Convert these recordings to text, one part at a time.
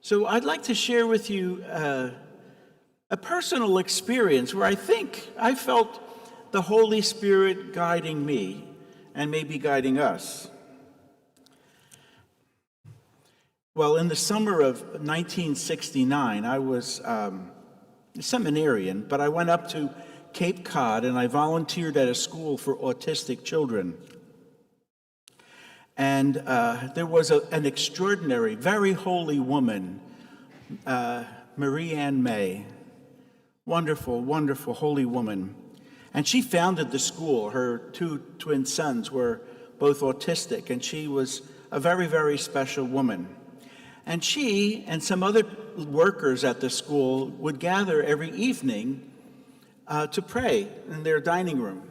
So I'd like to share with you a personal experience where I think I felt the Holy Spirit guiding me and maybe guiding us. Well, in the summer of 1969, I was a seminarian, but I went up to Cape Cod and I volunteered at a school for autistic children. And there was an extraordinary, very holy woman, Marie Ann May. Wonderful, wonderful, holy woman. And she founded the school. Her two twin sons were both autistic, and she was a very, very special woman. And she and some other workers at the school would gather every evening to pray in their dining room.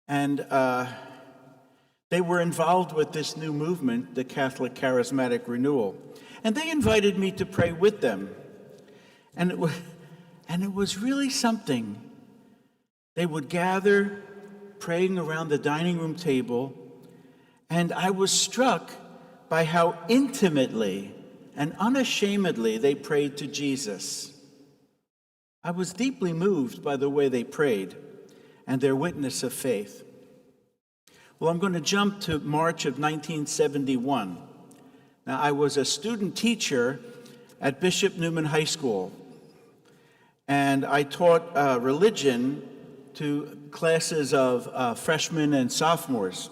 And they were involved with this new movement, the Catholic Charismatic Renewal. And they invited me to pray with them. And it was really something. They would gather praying around the dining room table, and I was struck by how intimately and unashamedly they prayed to Jesus. I was deeply moved by the way they prayed and their witness of faith. Well, I'm going to jump to March of 1971. Now, I was a student teacher at Bishop Newman High School, and I taught religion to classes of freshmen and sophomores.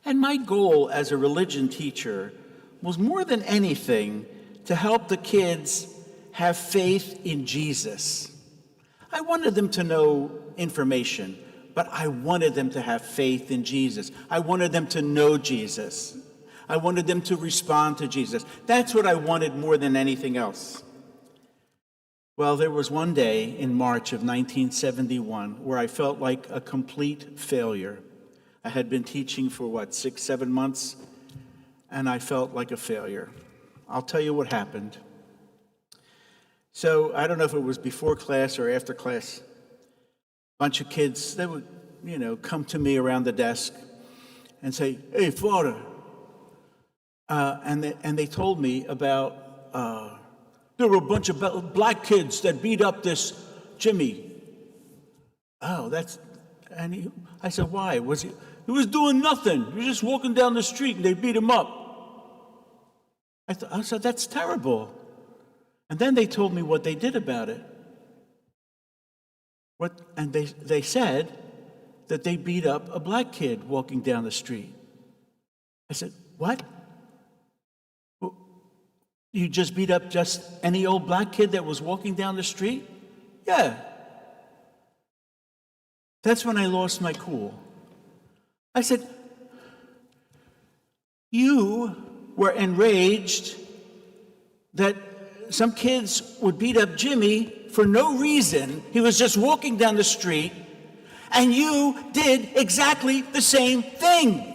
And my goal as a religion teacher was more than anything to help the kids have faith in Jesus. I wanted them to know information, but I wanted them to have faith in Jesus. I wanted them to know Jesus. I wanted them to respond to Jesus. That's what I wanted more than anything else. Well, there was one day in March of 1971 where I felt like a complete failure. I had been teaching for, 6, 7 months, and I felt like a failure. I'll tell you what happened. So I don't know if it was before class or after class. A bunch of kids, they would, come to me around the desk and say, "Hey, Father," and they told me about there were a bunch of black kids that beat up this Jimmy. Oh, I said, why? He was doing nothing. He was just walking down the street and they beat him up. I said, that's terrible. And then they told me what they did about it. And they said that they beat up a black kid walking down the street. I said, what? You just beat up just any old black kid that was walking down the street? Yeah. That's when I lost my cool. I said, you were enraged that some kids would beat up Jimmy for no reason. He was just walking down the street, and you did exactly the same thing.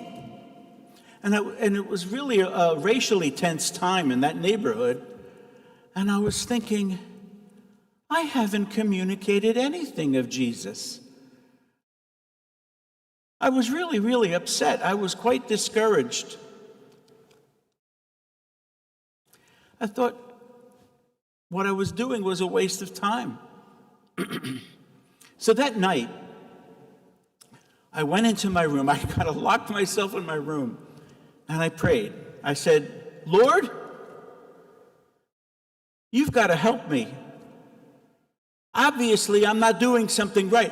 And it was really a racially tense time in that neighborhood. And I was thinking, I haven't communicated anything of Jesus. I was really, really upset. I was quite discouraged. I thought what I was doing was a waste of time. So that night, I went into my room. I kind of locked myself in my room, and I prayed. I said, Lord, you've got to help me. Obviously, I'm not doing something right.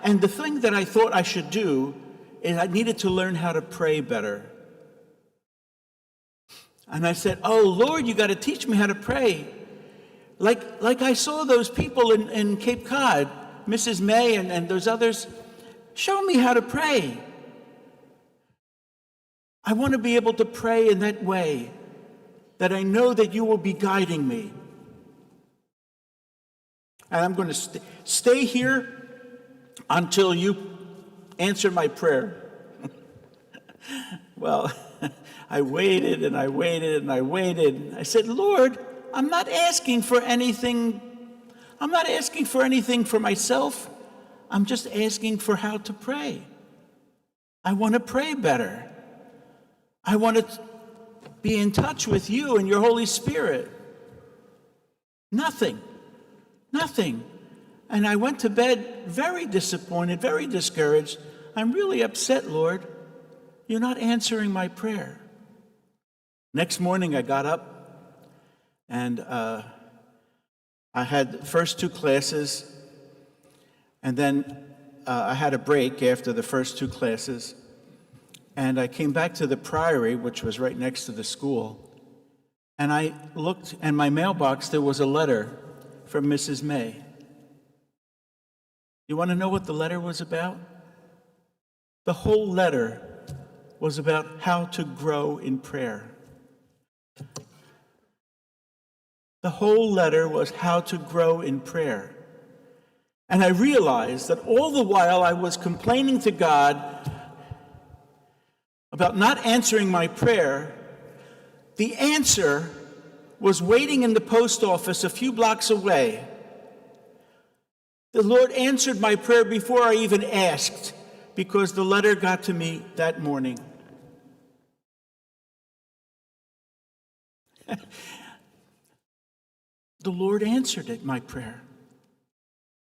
And the thing that I thought I should do is I needed to learn how to pray better. And I said, oh, Lord, you got to teach me how to pray. Like I saw those people in Cape Cod, Mrs. May and those others. Show me how to pray. I want to be able to pray in that way, that I know that you will be guiding me. And I'm going to stay here until you answer my prayer. Well, I waited and I waited and I waited. I said, Lord, I'm not asking for anything. I'm not asking for anything for myself. I'm just asking for how to pray. I want to pray better. I want to be in touch with you and your Holy Spirit. Nothing. Nothing. And I went to bed very disappointed, very discouraged. I'm really upset, Lord. You're not answering my prayer. Next morning, I got up, and I had the first two classes, and then I had a break after the first two classes, and I came back to the priory, which was right next to the school, and I looked in my mailbox. There was a letter from Mrs. May. You want to know what the letter was about? The whole letter was about how to grow in prayer. The whole letter was how to grow in prayer. And I realized that all the while I was complaining to God about not answering my prayer, the answer was waiting in the post office a few blocks away. The Lord answered my prayer before I even asked, because the letter got to me that morning. The Lord answered it, my prayer.